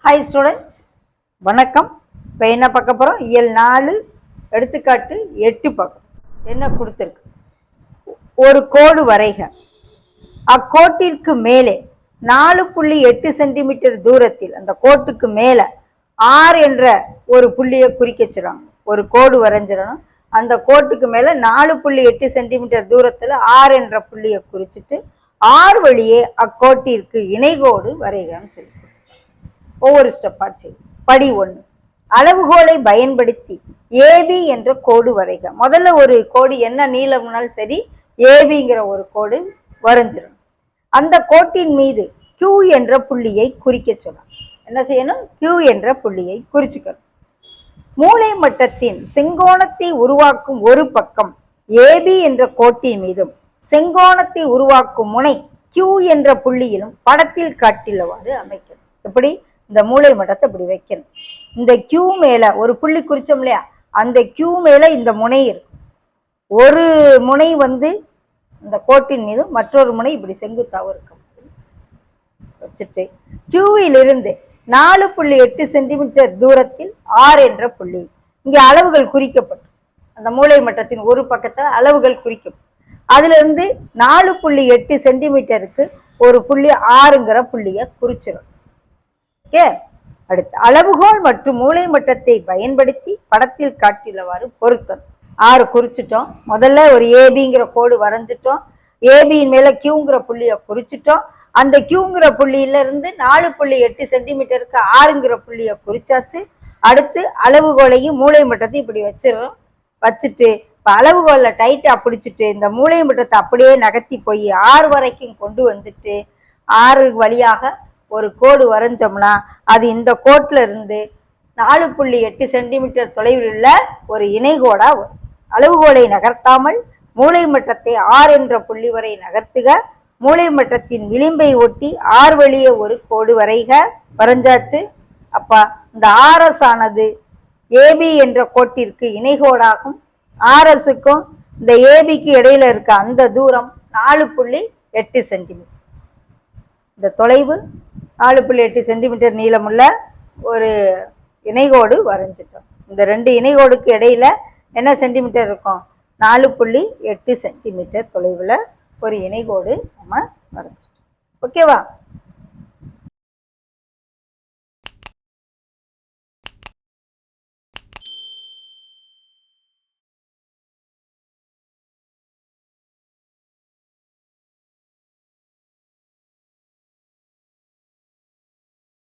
Hi students, வணக்கம். இப்போ என்ன பார்க்க போகிறோம்? இயல் 4 எடுத்துக்காட்டு 8 பார்க்கணும். என்ன கொடுத்துருக்கு? ஒரு கோடு வரைக. அக்கோட்டிற்கு மேலே 4.8 சென்டிமீட்டர் தூரத்தில், அந்த கோட்டுக்கு மேலே ஆர் என்ற ஒரு புள்ளியை குறிக்க சொல்றாங்க. ஒரு கோடு வரைஞ்சிடணும். அந்த கோட்டுக்கு மேலே 4.8 சென்டிமீட்டர் தூரத்தில் ஆர் என்ற புள்ளியை குறிச்சிட்டு ஆர் வழியே அக்கோட்டிற்கு இணைகோடு வரைகன்னு சொல்லி ஒவ்வொரு ஸ்டெப்பா செய்யும். படி 1, அளவுகோலை பயன்படுத்தி ஏபி என்ற கோடு வரைக. முதல்ல ஒரு கோடு என்ன நீளம்னாலும் சரி, ஏபிங்கிற ஒரு கோடு வரைஞ்சிடணும். அந்த கோட்டின் மீது Q என்ற புள்ளியை குறிக்க சொல்லலாம். என்ன செய்யணும்? Q என்ற புள்ளியை குறிச்சுக்கணும். மூலை மட்டத்தின் செங்கோணத்தை உருவாக்கும் ஒரு பக்கம் ஏபி என்ற கோட்டின் மீதும் செங்கோணத்தை உருவாக்கும் முனை Q என்ற புள்ளியிலும் படத்தில் காட்டியுள்ளவாறு அமைக்கணும். எப்படி? இந்த மூலை மட்டத்தை இப்படி வைக்கணும். இந்த Q மேல ஒரு புள்ளி குறிச்சோம் இல்லையா, அந்த Q மேல இந்த முனை இருக்கு. ஒரு முனை இந்த கோட்டின் மீது மற்றொரு முனை இப்படி செங்குத்தாக இருக்கும். வச்சுட்டு Qவிலிருந்து 4.8 சென்டிமீட்டர் தூரத்தில் ஆர் என்ற புள்ளி. இங்கே அளவுகள் குறிக்கப்பட்டு, அந்த மூலை மட்டத்தின் ஒரு பக்கத்தில் அளவுகள் குறிக்கப்படும். அதுல இருந்து 4.8 சென்டிமீட்டருக்கு ஒரு புள்ளி ஆறுங்கிற புள்ளியை குறிச்சிடும். ஓகே. அடுத்து அளவுகோல் மற்றும் மூலை மட்டத்தை பயன்படுத்தி படத்தில் காட்டியுள்ளவாறு பொருத்தம். 6 குறிச்சிட்டோம். முதல்ல ஒரு ஏபிங்கிற கோடு வரைஞ்சிட்டோம். ஏபியின் மேல Qங்கிற புள்ளியை குறிச்சிட்டோம். அந்த Qங்கிற புள்ளியில இருந்து 4.8 சென்டிமீட்டருக்கு ஆறுங்கிற புள்ளியை குறிச்சாச்சு. அடுத்து அளவுகோலையும் மூலை மட்டத்தையும் இப்படி வச்சிடறோம். வச்சுட்டு இப்போ அளவுகோலை டைட்டா பிடிச்சிட்டு இந்த மூலை மட்டத்தை அப்படியே நகர்த்தி போய் 6 வரைக்கும் கொண்டு வந்துட்டு 6 வழியாக ஒரு கோடு வரைஞ்சோம்னா அது இந்த கோட்டில் இருந்து 4.8 சென்டிமீட்டர் தொலைவில் உள்ள ஒரு இணைகோடா வரும். அளவுகோலை நகர்த்தாமல் மூலை மட்டத்தை ஆர் என்ற புள்ளி வரை நகர்த்துக. மூலை மட்டத்தின் விளிம்பை ஒட்டி ஆர் வழியே ஒரு கோடு வரைக. வரைஞ்சாச்சு. அப்பா இந்த ஆர்எஸ் ஆனது ஏபி என்ற கோட்டிற்கு இணைகோடாகும். ஆர்எஸுக்கும் இந்த ஏபிக்கு இடையில இருக்க அந்த தூரம் 4.8 சென்டிமீட்டர். இந்த தொலைவு 4.8 சென்டிமீட்டர் நீளமுள்ள ஒரு இணைகோடு வரைஞ்சிட்டோம். இந்த 2 இணைகோடுக்கு இடையில என்ன சென்டிமீட்டர் இருக்கும்? 4.8 சென்டிமீட்டர் தொலைவில் ஒரு இணைகோடு நம்ம வரைஞ்சிட்டோம். ஓகேவா?